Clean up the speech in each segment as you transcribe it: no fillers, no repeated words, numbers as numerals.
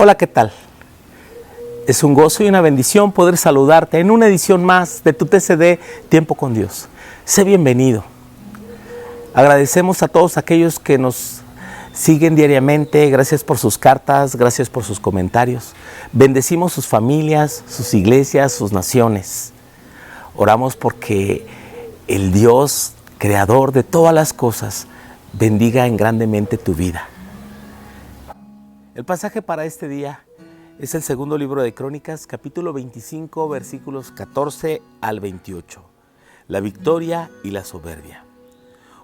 Hola, ¿qué tal? Es un gozo y una bendición poder saludarte en una edición más de tu TCD Tiempo con Dios. Sé bienvenido. Agradecemos a todos aquellos que nos siguen diariamente. Gracias por sus cartas, gracias por sus comentarios. Bendecimos sus familias, sus iglesias, sus naciones. Oramos porque el Dios, creador de todas las cosas, bendiga en grandemente tu vida. El pasaje para este día es el segundo libro de Crónicas, capítulo 25, versículos 14 al 28. La victoria y la soberbia.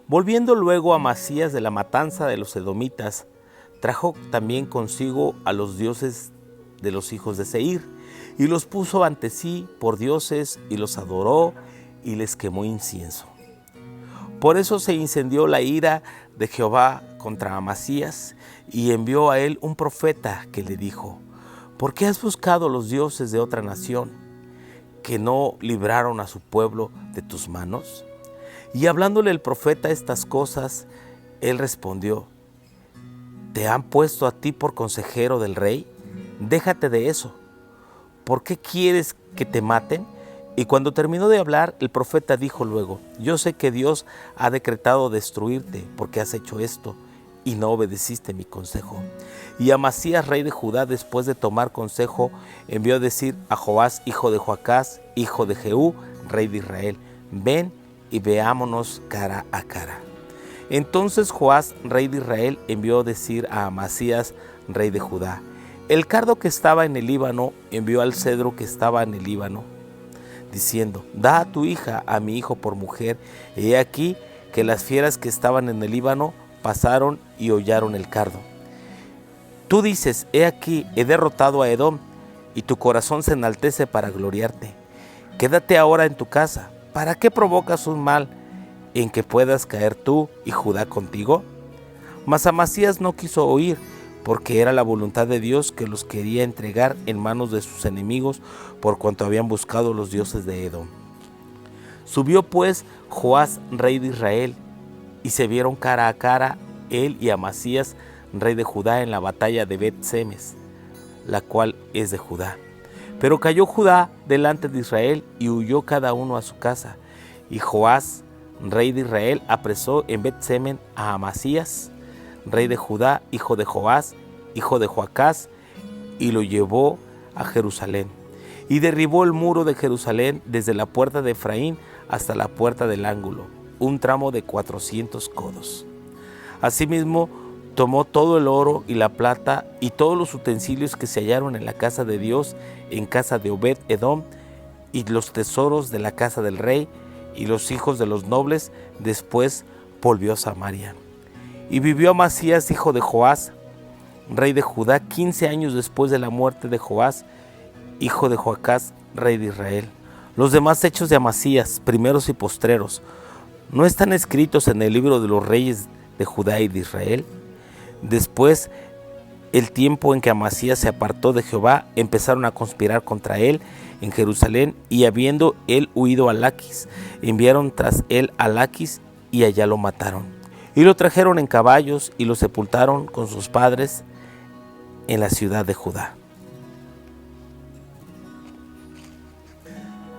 Volviendo luego Amasías de la matanza de los edomitas, trajo también consigo a los dioses de los hijos de Seir, y los puso ante sí por dioses, y los adoró, y les quemó incienso. Por eso se incendió la ira de Jehová contra Amasías, y envió a él un profeta que le dijo: ¿por qué has buscado los dioses de otra nación, que no libraron a su pueblo de tus manos? Y hablándole el profeta estas cosas, él respondió: ¿te han puesto a ti por consejero del rey? Déjate de eso. ¿Por qué quieres que te maten? Y cuando terminó de hablar, el profeta dijo luego: yo sé que Dios ha decretado destruirte porque has hecho esto y no obedeciste mi consejo. Y Amasías, rey de Judá, después de tomar consejo, envió a decir a Joás, hijo de Joacás, hijo de Jehú, rey de Israel: ven y veámonos cara a cara. Entonces Joás, rey de Israel, envió a decir a Amasías, rey de Judá: el cardo que estaba en el Líbano envió al cedro que estaba en el Líbano, diciendo: da a tu hija a mi hijo por mujer. Y he aquí que las fieras que estaban en el Líbano pasaron y hollaron el cardo. Tú dices: he aquí, he derrotado a Edom, y tu corazón se enaltece para gloriarte. Quédate ahora en tu casa. ¿Para qué provocas un mal en que puedas caer tú y Judá contigo? Mas Amasías no quiso oír, porque era la voluntad de Dios que los quería entregar en manos de sus enemigos, por cuanto habían buscado los dioses de Edom. Subió pues Joás, rey de Israel, y se vieron cara a cara él y Amasías, rey de Judá, en la batalla de Bet-Semes, la cual es de Judá. Pero cayó Judá delante de Israel, y huyó cada uno a su casa. Y Joás, rey de Israel, apresó en Bet-Semes a Amasías, rey de Judá, hijo de Joás, hijo de Joacás, y lo llevó a Jerusalén. Y derribó el muro de Jerusalén desde la puerta de Efraín hasta la puerta del ángulo, un tramo de 400 codos. Asimismo, tomó todo el oro y la plata y todos los utensilios que se hallaron en la casa de Dios, en casa de Obed-Edom, y los tesoros de la casa del rey y los hijos de los nobles. Después volvió a Samaria. Y vivió Amasías, hijo de Joás, rey de Judá, 15 años después de la muerte de Joás, hijo de Joacás, rey de Israel. Los demás hechos de Amasías, primeros y postreros, ¿no están escritos en el libro de los reyes de Judá y de Israel? Después, el tiempo en que Amasías se apartó de Jehová, empezaron a conspirar contra él en Jerusalén, y habiendo él huido a Laquis, enviaron tras él a Laquis, y allá lo mataron. Y lo trajeron en caballos y lo sepultaron con sus padres en la ciudad de Judá.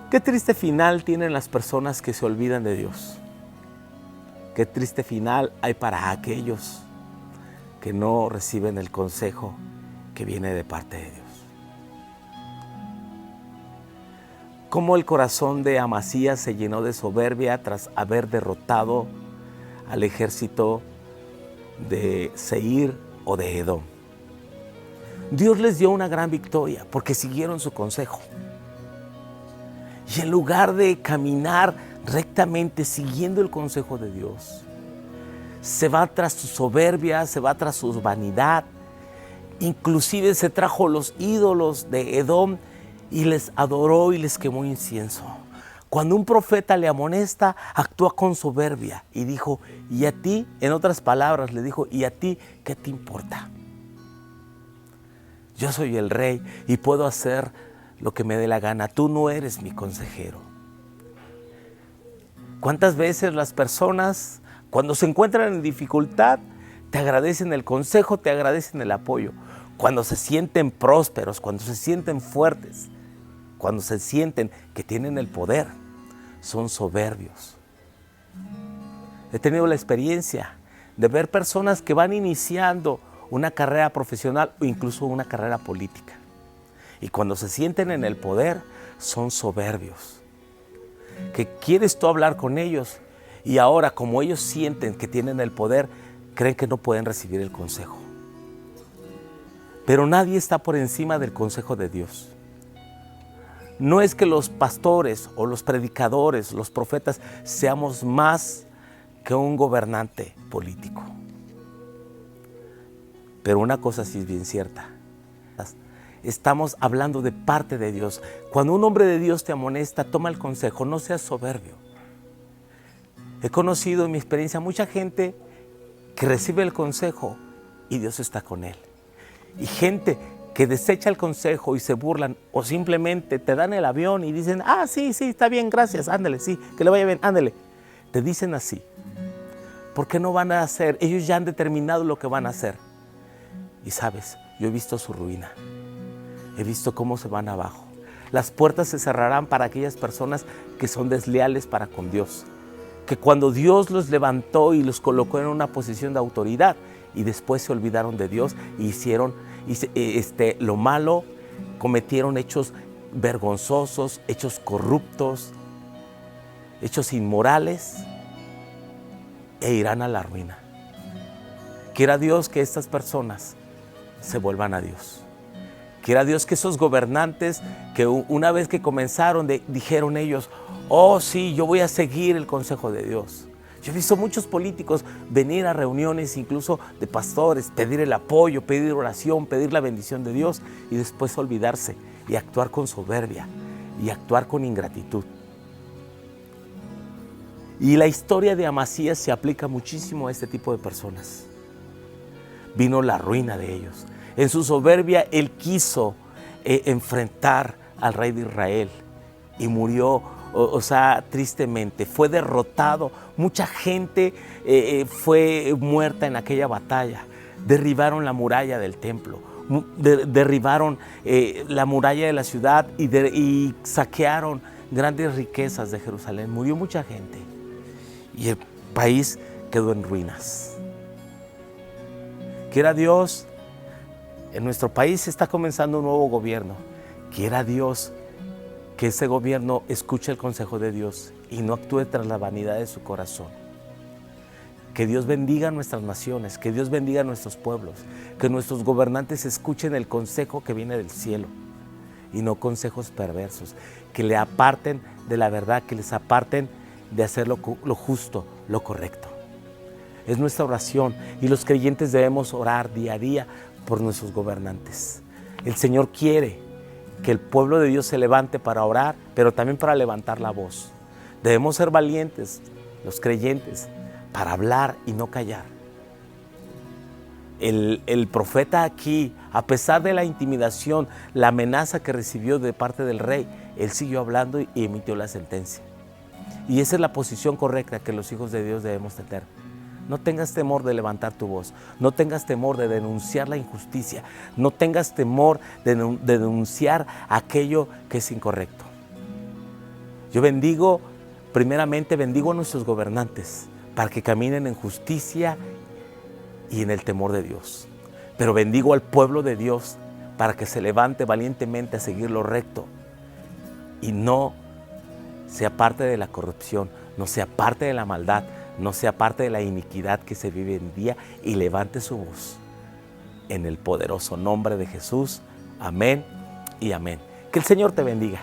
Qué triste final tienen las personas que se olvidan de Dios. Qué triste final hay para aquellos que no reciben el consejo que viene de parte de Dios. Cómo el corazón de Amasías se llenó de soberbia tras haber derrotado al ejército de Seir o de Edom. Dios les dio una gran victoria porque siguieron su consejo. Y en lugar de caminar rectamente siguiendo el consejo de Dios, se va tras su soberbia, se va tras su vanidad. Inclusive se trajo los ídolos de Edom y les adoró y les quemó incienso. Cuando un profeta le amonesta, actúa con soberbia y dijo: ¿y a ti? En otras palabras le dijo: ¿y a ti qué te importa? Yo soy el rey y puedo hacer lo que me dé la gana. Tú no eres mi consejero. ¿Cuántas veces las personas, cuando se encuentran en dificultad, te agradecen el consejo, te agradecen el apoyo? cuando se sienten prósperos, cuando se sienten fuertes, cuando se sienten que tienen el poder, son soberbios. He tenido la experiencia de ver personas que van iniciando una carrera profesional o incluso una carrera política. Y cuando se sienten en el poder, son soberbios. Que quieres tú hablar con ellos y ahora, como ellos sienten que tienen el poder, creen que no pueden recibir el consejo. Pero nadie está por encima del consejo de Dios. No es que los pastores o los predicadores, los profetas, seamos más que un gobernante político. Pero una cosa sí es bien cierta. Estamos hablando de parte de Dios. Cuando un hombre de Dios te amonesta, toma el consejo, no seas soberbio. He conocido en mi experiencia mucha gente que recibe el consejo y Dios está con él. Y gente que desecha el consejo y se burlan o simplemente te dan el avión y dicen, sí, está bien, gracias, ándale, sí, que le vaya bien, ándale. Te dicen así, porque no van a hacer, ellos ya han determinado lo que van a hacer. Y sabes, yo he visto su ruina, he visto cómo se van abajo. Las puertas se cerrarán para aquellas personas que son desleales para con Dios, que cuando Dios los levantó y los colocó en una posición de autoridad y después se olvidaron de Dios y hicieron lo malo, cometieron hechos vergonzosos, hechos corruptos, hechos inmorales e irán a la ruina. Quiera Dios que estas personas se vuelvan a Dios. Quiera Dios que esos gobernantes que una vez que comenzaron dijeron ellos, sí, yo voy a seguir el consejo de Dios. Yo he visto muchos políticos venir a reuniones incluso de pastores, pedir el apoyo, pedir oración, pedir la bendición de Dios y después olvidarse y actuar con soberbia y actuar con ingratitud. Y la historia de Amasías se aplica muchísimo a este tipo de personas. Vino la ruina de ellos. En su soberbia él quiso enfrentar al rey de Israel y murió, tristemente, fue derrotado. Mucha gente fue muerta en aquella batalla. Derribaron la muralla del templo, derribaron la muralla de la ciudad y saquearon grandes riquezas de Jerusalén. Murió mucha gente y el país quedó en ruinas. Quiera Dios, en nuestro país está comenzando un nuevo gobierno. Quiera Dios que ese gobierno escuche el consejo de Dios y no actúe tras la vanidad de su corazón. Que Dios bendiga a nuestras naciones, que Dios bendiga a nuestros pueblos, que nuestros gobernantes escuchen el consejo que viene del cielo y no consejos perversos, que le aparten de la verdad, que les aparten de hacer lo justo, lo correcto. Es nuestra oración y los creyentes debemos orar día a día por nuestros gobernantes. El Señor quiere que el pueblo de Dios se levante para orar, pero también para levantar la voz. Debemos ser valientes, los creyentes, para hablar y no callar. El profeta aquí, a pesar de la intimidación, la amenaza que recibió de parte del rey, él siguió hablando y emitió la sentencia. Y esa es la posición correcta que los hijos de Dios debemos tener. No tengas temor de levantar tu voz, no tengas temor de denunciar la injusticia, no tengas temor de denunciar aquello que es incorrecto. Yo primeramente bendigo a nuestros gobernantes para que caminen en justicia y en el temor de Dios. Pero bendigo al pueblo de Dios para que se levante valientemente a seguir lo recto y no sea parte de la corrupción, no sea parte de la maldad, no sea parte de la iniquidad que se vive en día y levante su voz. En el poderoso nombre de Jesús. Amén y amén. Que el Señor te bendiga.